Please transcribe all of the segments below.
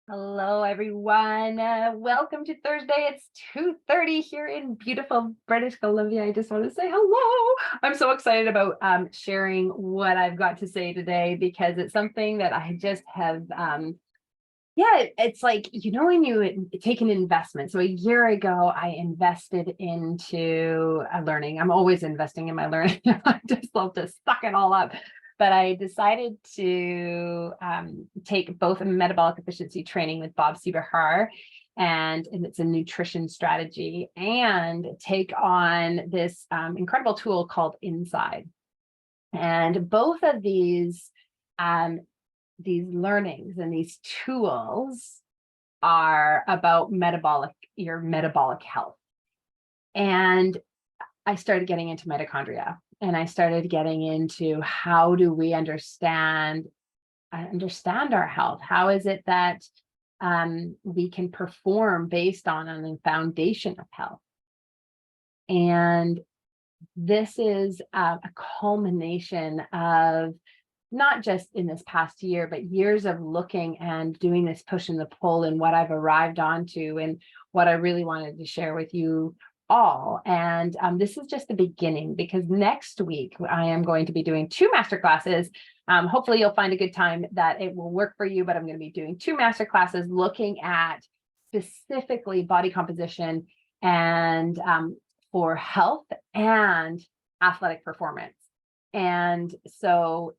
Hello, everyone. Welcome to Thursday. It's 2:30 here in beautiful British Columbia. I just want to say hello. I'm so excited about sharing what I've got to say today because it's something that I just have. It's like, when you take an investment. So a year ago, I invested into learning. I'm always investing in my learning. I just love to suck it all up. But I decided to take both a metabolic efficiency training with Bob Seeberhar, and it's a nutrition strategy, and take on this incredible tool called Inscyd. And both of these learnings and these tools are about your metabolic health. And I started getting into mitochondria, and I started getting into how do we understand our health? How is it that we can perform based on the foundation of health? And this is a culmination of not just in this past year, but years of looking and doing this push and the pull, and what I've arrived onto and what I really wanted to share with you all. And this is just the beginning, because next week I am going to be doing 2 master classes. Hopefully you'll find a good time that it will work for you, but I'm going to be doing 2 master classes looking at specifically body composition and for health and athletic performance. And so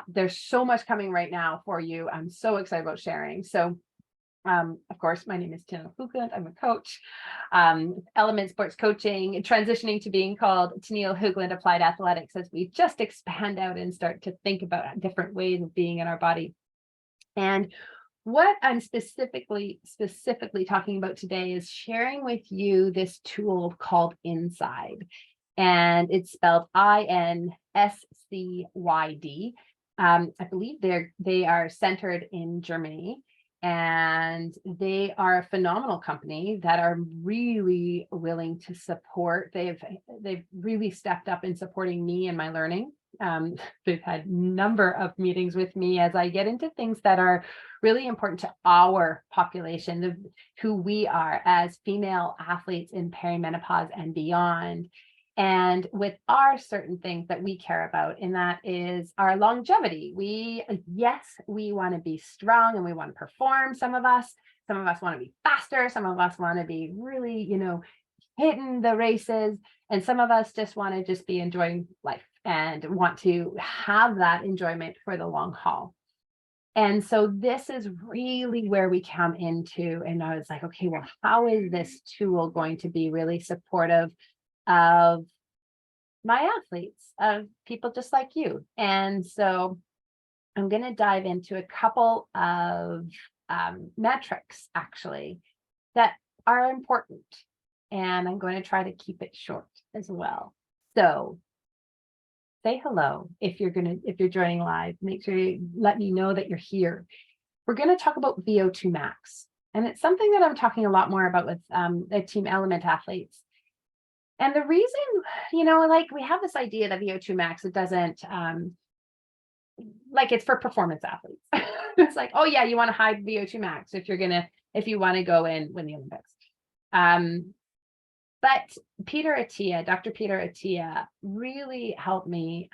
there's so much coming right now for you. I'm so excited about sharing. So, of course, my name is Tennille Hoogland. I'm a coach, Element Sports Coaching, transitioning to being called Tennille Hoogland Applied Athletics as we just expand out and start to think about different ways of being in our body. And what I'm specifically talking about today is sharing with you this tool called Inscyd. And it's spelled Inscyd. I believe they are centered in Germany, and they are a phenomenal company that are really willing to support. They've really stepped up in supporting me and my learning. They've had a number of meetings with me as I get into things that are really important to our population, who we are as female athletes in perimenopause and beyond. And with our certain things that we care about, and that is our longevity. We want to be strong and we want to perform. Some of us want to be faster. Some of us want to be really, hitting the races. And some of us just want to just be enjoying life and want to have that enjoyment for the long haul. And so this is really where we come into, and I was like, okay, well, how is this tool going to be really supportive of my athletes, of people just like you? And so I'm going to dive into a couple of metrics, actually, that are important. And I'm going to try to keep it short as well. So say hello if you're joining live. Make sure you let me know that you're here. We're going to talk about VO2 max. And it's something that I'm talking a lot more about with the Team Element athletes. And the reason, we have this idea that VO2 max, it doesn't, it's for performance athletes. It's like, oh yeah, you want a high VO2 max if you want to go and win the Olympics. But Dr. Peter Attia really helped me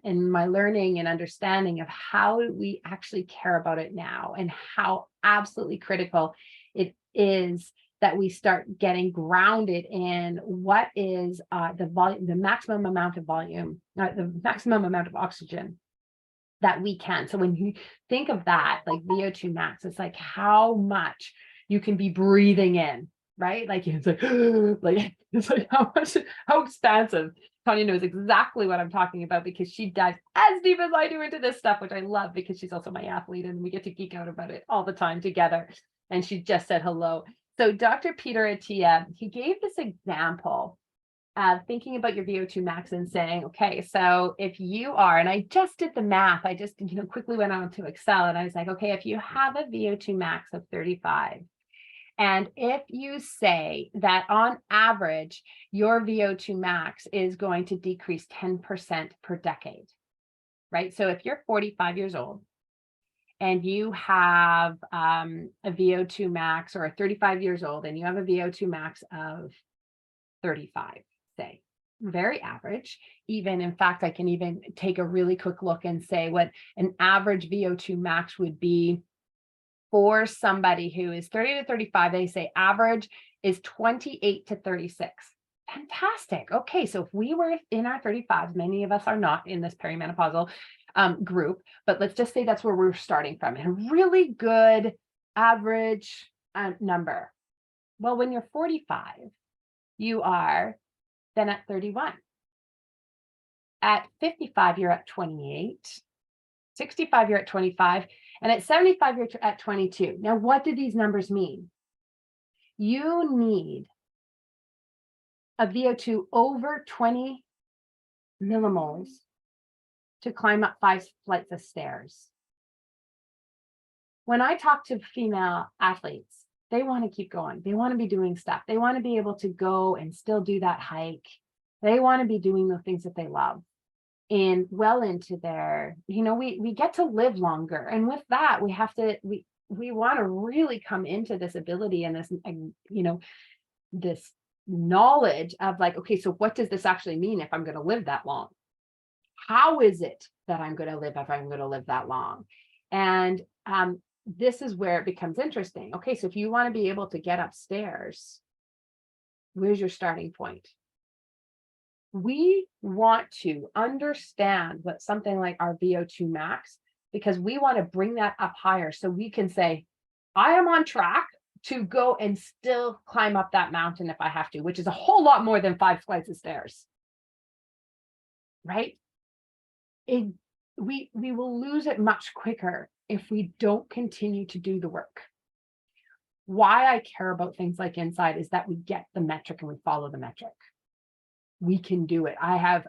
in my learning and understanding of how we actually care about it now, and how absolutely critical it is that we start getting grounded in what is the maximum amount of volume, the maximum amount of oxygen that we can. So when you think of that, like VO2 max, it's like how much you can be breathing in, right? Like it's like, it's like how expansive. Tanya knows exactly what I'm talking about, because she dives as deep as I do into this stuff, which I love, because she's also my athlete and we get to geek out about it all the time together. And she just said hello. So Dr. Peter Attia, he gave this example of thinking about your VO2 max and saying, okay, so if you are, and I just did the math, I just quickly went on to Excel, and I was like, okay, if you have a VO2 max of 35, and if you say that on average, your VO2 max is going to decrease 10% per decade, right? So if you're 45 years old and you have a VO2 max, or 35 years old, and you have a VO2 max of 35, say, very average. Even, in fact, I can even take a really quick look and say what an average VO2 max would be for somebody who is 30 to 35. They say average is 28 to 36. Fantastic. Okay, so if we were in our 35s, many of us are not in this perimenopausal group, but let's just say that's where we're starting from, and a really good average number. Well, when you're 45, you are then at 31. At 55, you're at 28. 65, you're at 25. And at 75, you're at 22. Now, what do these numbers mean? You need a VO2 over 20 millimoles to climb up 5 flights of stairs. When I talk to female athletes, they want to keep going. They want to be doing stuff. They want to be able to go and still do that hike. They want to be doing the things that they love. And well into their, we get to live longer. And with that, we have to, we want to really come into this ability and this, this knowledge of like, okay, so what does this actually mean if I'm going to live that long? How is it that I'm going to live if I'm going to live that long? And this is where it becomes interesting. Okay, so if you want to be able to get upstairs, where's your starting point? We want to understand what something like our VO2 max, because we want to bring that up higher so we can say, I am on track to go and still climb up that mountain if I have to, which is a whole lot more than 5 flights of stairs, right? We will lose it much quicker if we don't continue to do the work. Why I care about things like Inscyd is that we get the metric and we follow the metric. We can do it. I have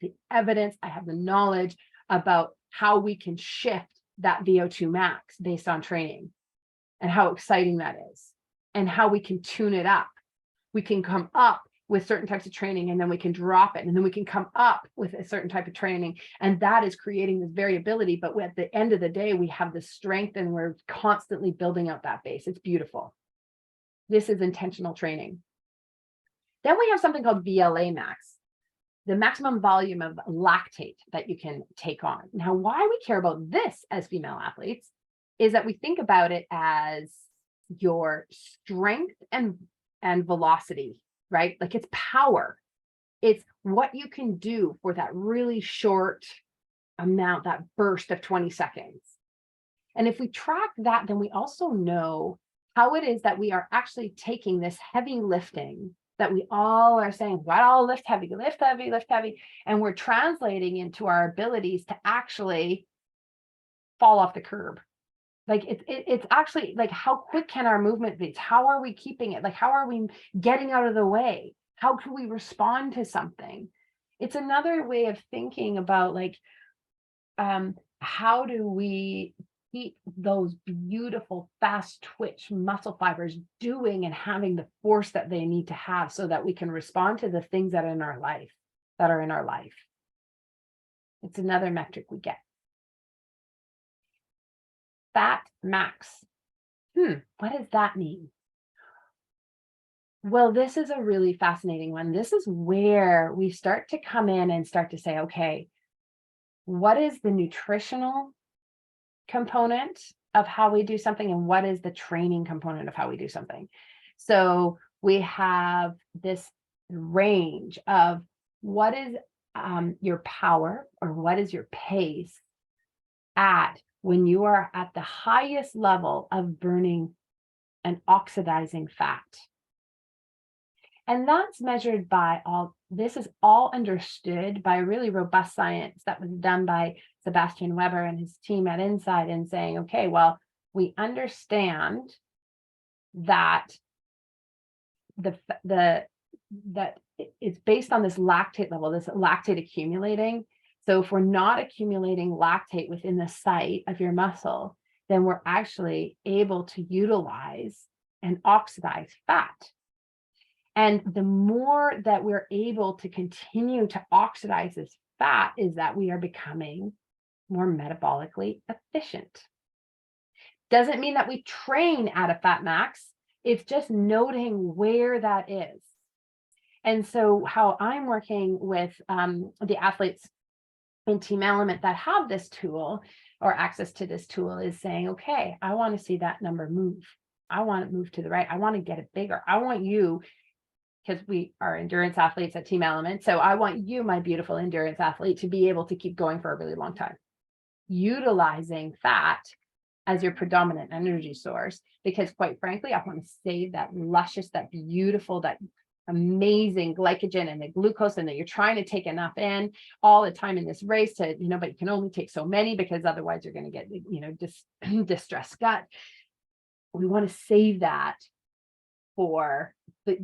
the evidence, I have the knowledge about how we can shift that VO2 max based on training, and how exciting that is, and how we can tune it up. We can come up with certain types of training, and then we can drop it, and then we can come up with a certain type of training, and that is creating this variability. But at the end of the day, we have the strength, and we're constantly building out that base. It's beautiful. This is intentional training. Then we have something called VLamax, the maximum volume of lactate that you can take on. Now, why we care about this as female athletes is that we think about it as your strength and velocity, right? Like it's power. It's what you can do for that really short amount, that burst of 20 seconds. And if we track that, then we also know how it is that we are actually taking this heavy lifting that we all are saying, well, I'll lift heavy, lift heavy, lift heavy. And we're translating into our abilities to actually fall off the curb. Like it's actually like, how quick can our movement be? How are we keeping it? Like, how are we getting out of the way? How can we respond to something? It's another way of thinking about like, how do we keep those beautiful fast twitch muscle fibers doing and having the force that they need to have so that we can respond to the things that are in our life. It's another metric we get. Fat max. What does that mean? Well, this is a really fascinating one. This is where we start to come in and start to say, okay, what is the nutritional component of how we do something, and what is the training component of how we do something? So we have this range of what is your power, or what is your pace at when you are at the highest level of burning and oxidizing fat. And that's measured by this is all understood by really robust science that was done by Sebastian Weber and his team at Inscyd, in saying, okay, well, we understand that that it's based on this lactate level, this lactate accumulating. So if we're not accumulating lactate within the site of your muscle, then we're actually able to utilize and oxidize fat. And the more that we're able to continue to oxidize this fat, is that we are becoming more metabolically efficient. Doesn't mean that we train at a fat max. It's just noting where that is. And so how I'm working with the athletes in Team Element that have this tool or access to this tool is saying, okay, I want to see that number move. I want it move to the right. I want to get it bigger. I want you, because we are endurance athletes at Team Element. So I want you, my beautiful endurance athlete, to be able to keep going for a really long time, utilizing fat as your predominant energy source, because quite frankly, I want to save that luscious, that beautiful, that amazing glycogen and the glucose, and that you're trying to take enough in all the time in this race to, but you can only take so many because otherwise you're going to get, distressed gut. We want to save that for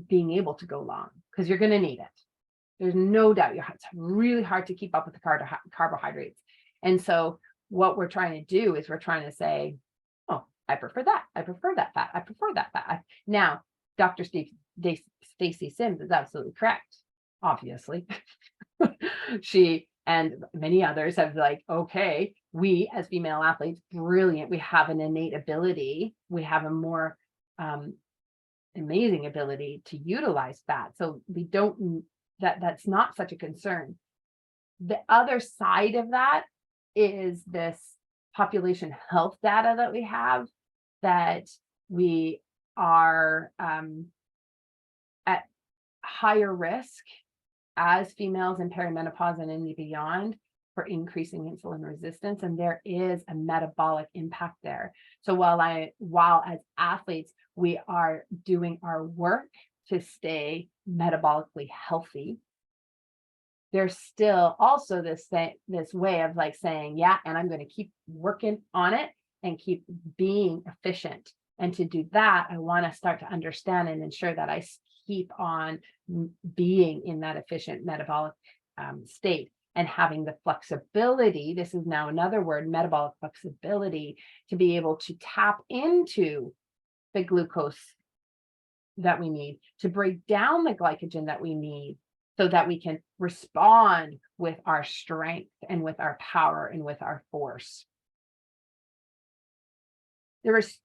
being able to go long, because you're going to need it. There's no doubt it's really hard to keep up with the carbohydrates. And so what we're trying to do is we're trying to say, oh, I prefer that. I prefer that fat. I prefer that fat. Now, Dr. Stacy Sims is absolutely correct, obviously. She and many others have okay, we as female athletes, brilliant. We have an innate ability. We have a more amazing ability to utilize fat. So we don't, that's not such a concern. The other side of that is this population health data that we have, that we are at higher risk as females in perimenopause and beyond for increasing insulin resistance. And there is a metabolic impact there. So while as athletes, we are doing our work to stay metabolically healthy, there's still also this way of saying, yeah, and I'm going to keep working on it and keep being efficient. And to do that, I want to start to understand and ensure that I keep on being in that efficient metabolic state, and having the flexibility. This is now another word, metabolic flexibility, to be able to tap into the glucose that we need, to break down the glycogen that we need, so that we can respond with our strength and with our power and with our force. There was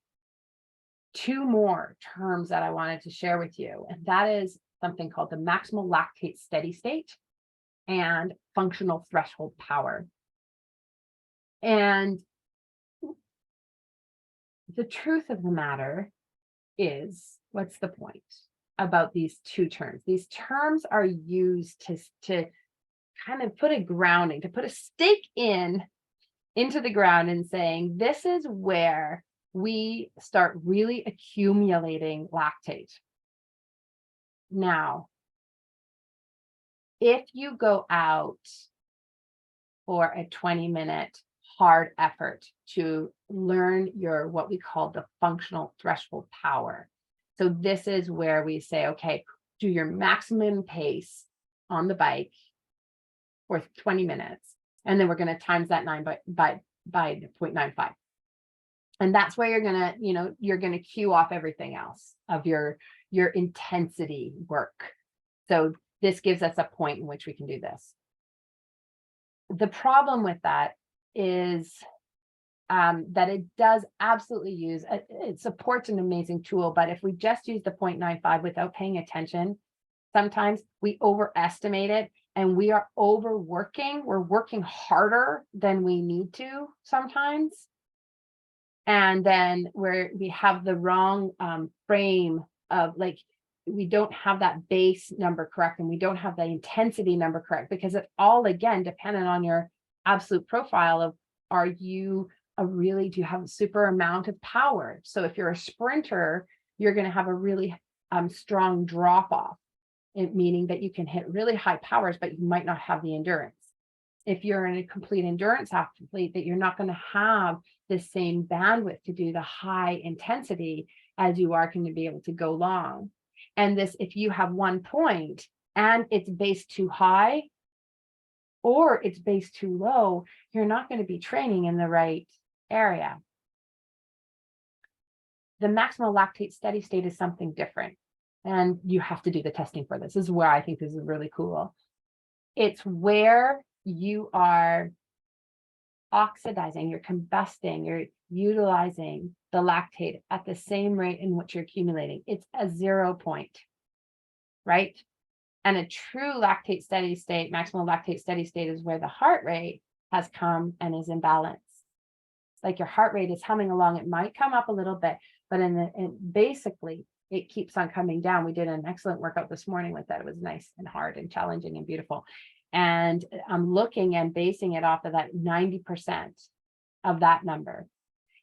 two more terms that I wanted to share with you, and that is something called the maximal lactate steady state and functional threshold power. And the truth of the matter is, what's the point about these two terms? These terms are used to kind of put a grounding, to put a stake into the ground and saying, this is where we start really accumulating lactate. Now, if you go out for a 20-minute hard effort to learn what we call the functional threshold power. So this is where we say, okay, do your maximum pace on the bike for 20 minutes. And then we're going to times that 9 by 0.95. And that's where you're going to cue off everything else of your intensity work. So this gives us a point in which we can do this. The problem with that is that it does absolutely it supports an amazing tool, but if we just use the 0.95 without paying attention, sometimes we overestimate it and we are overworking. We're working harder than we need to sometimes. And then we have the wrong frame of we don't have that base number correct, and we don't have the intensity number correct, because it's all, again, dependent on your absolute profile of, do you have a super amount of power? So if you're a sprinter, you're going to have a really strong drop off, meaning that you can hit really high powers, but you might not have the endurance. If you're in a complete endurance athlete, that you're not going to have the same bandwidth to do the high intensity as you are going to be able to go long. And this, if you have one point and it's base too high or it's base too low, you're not going to be training in the right area. The maximal lactate steady state is something different, and you have to do the testing for this. This is where I think this is really cool. It's where you are oxidizing, you're combusting, utilizing the lactate at the same rate in which you're accumulating. It's a 0 point, right? And a true lactate steady state, maximal lactate steady state, is where the heart rate has come and is in balance. Like your heart rate is humming along. It might come up a little bit, but basically it keeps on coming down. We did an excellent workout this morning with that. It was nice and hard and challenging and beautiful. And I'm looking and basing it off of that 90% of that number.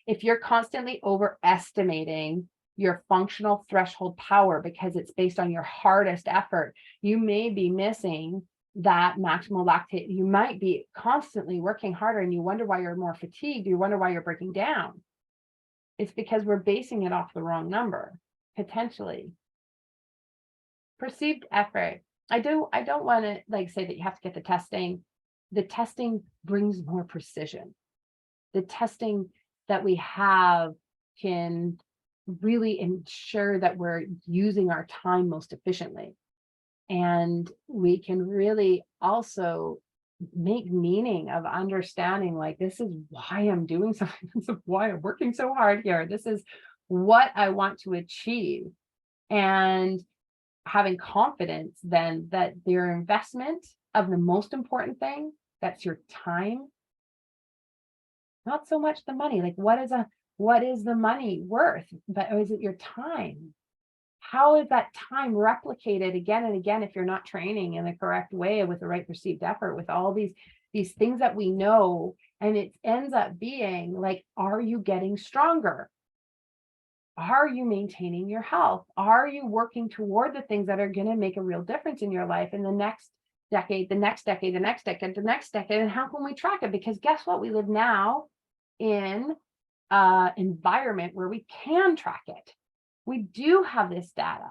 If you're constantly overestimating your functional threshold power because it's based on your hardest effort, you may be missing that maximal lactate. You might be constantly working harder and you wonder why you're more fatigued. You wonder why you're breaking down. It's because we're basing it off the wrong number, potentially. Perceived effort. I don't want to say that you have to get the testing. The testing brings more precision. The testing that we have can really ensure that we're using our time most efficiently. And we can really also make meaning of understanding, like, this is why I'm doing something. This is why I'm working so hard here. This is what I want to achieve. And having confidence then that their investment of the most important thing, that's your time, not so much the money. Like, what is the money worth? But is it your time? How is that time replicated again and again if you're not training in the correct way with the right perceived effort, with all these things that we know? And it ends up being like, are you getting stronger? Are you maintaining your health? Are you working toward the things that are going to make a real difference in your life in the next decade, the next decade, the next decade, the next decade? And how can we track it? Because guess what? We live now in an environment where we can track it. We do have this data.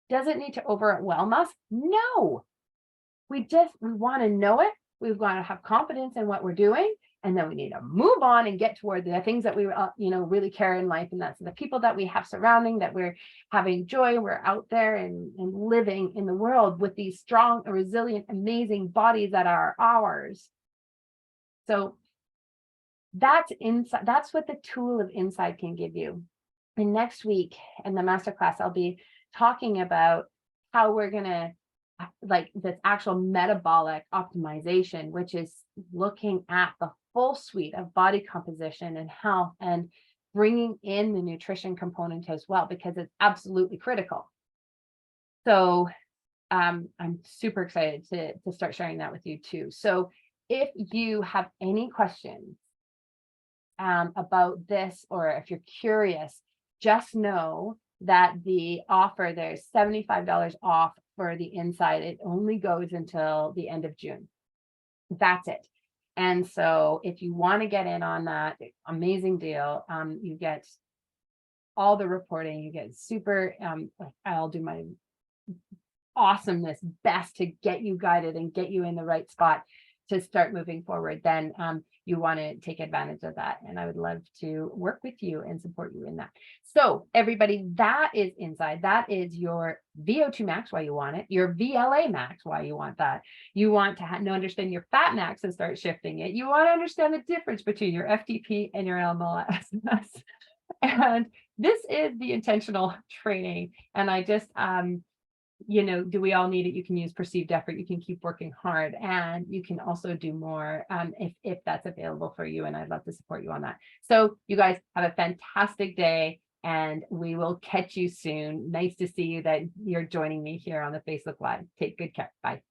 Does it need to overwhelm us? No. We want to know it. We want to have confidence in what we're doing. And then we need to move on and get toward the things that we really care in life. And that's the people that we have surrounding, that we're having joy. We're out there and living in the world with these strong, resilient, amazing bodies that are ours. So that's Inscyd. That's what the tool of Inscyd can give you. And next week in the masterclass, I'll be talking about how we're going to, like, this actual metabolic optimization, which is looking at the full suite of body composition and health and bringing in the nutrition component as well, because it's absolutely critical. So I'm super excited to start sharing that with you too. So if you have any questions about this, or if you're curious, just know that the offer, there's $75 off for the Inscyd. It only goes until the end of June. That's it. And so if you want to get in on that amazing deal, you get all the reporting, you get super, I'll do my awesomeness best to get you guided and get you in the right spot to start moving forward. Then you want to take advantage of that. And I would love to work with you and support you in that. So everybody, that is Inscyd. That is your VO2 max, why you want it, your VLamax, why you want that. You want to understand your fat max and start shifting it. You want to understand the difference between your FTP and your MLSS. And this is the intentional training. And I just, do we all need it? You can use perceived effort. You can keep working hard, and you can also do more if that's available for you. And I'd love to support you on that. So you guys have a fantastic day, and we will catch you soon. Nice to see you that you're joining me here on the Facebook Live. Take good care. Bye.